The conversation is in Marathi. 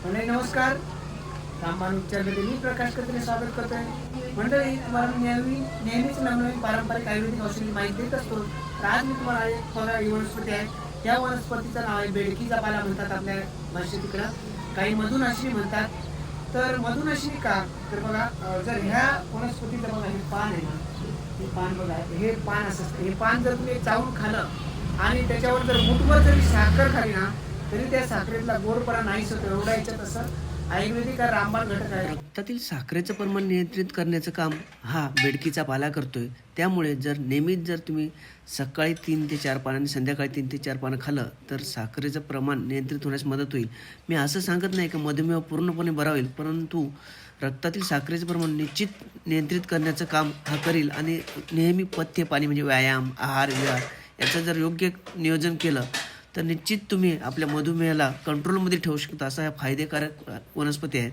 मंडळी नमस्कार. रामबाण उपचारमध्ये मी प्रकाश कत्रे स्वागत करतोय. मंडळी तुम्हाला नेहमीच नवनवीन पारंपरिक आयुर्वेदिक औषधी माहिती देत असतो. तर आज मी तुम्हाला एक बघा ही वनस्पती आहे. या वनस्पतीचं नाव आहे बेडकीचा पाला म्हणतात आपल्या भाषेत, तिकडं काही मधुनाशिनी म्हणतात. तर मधुनाशिनी का तर बघा, जर ह्या वनस्पतीचं बघा हे पान आहे ना, हे पान बघा, हे पान असं असतं. हे पान जर तुम्ही चावून खाल्लं आणि त्याच्यावर जर मुठभर जरी साखर खाली ना, तरी त्या साखरेतला गोडपणा नाहीच होतो. एवढा याच्यात असं आयुर्वेदिक रामबाण घटक आहे. रक्तातील साखरेचं प्रमाण नियंत्रित करण्याचं काम हा बेडकीचा पाला करतोय. त्यामुळे जर नेहमीच जर तुम्ही सकाळी 3 ते 4 पानं आणि संध्याकाळी 3 ते 4 पानं खाल्लं तर साखरेचं प्रमाण नियंत्रित होण्यास मदत होईल. मी असं सांगत नाही की मधुमेह पूर्णपणे बरा होईल, परंतु रक्तातील साखरेचं प्रमाण निश्चित नियंत्रित करण्याचं काम हा करील. आणि नेहमी पथ्य पाणी म्हणजे व्यायाम, आहार विहार याचं जर योग्य नियोजन केलं तर निश्चित तुम्ही आपल्या मधुमेहाला कंट्रोलमध्ये ठेवू शकता. असा हा फायदेकारक वनस्पती आहे.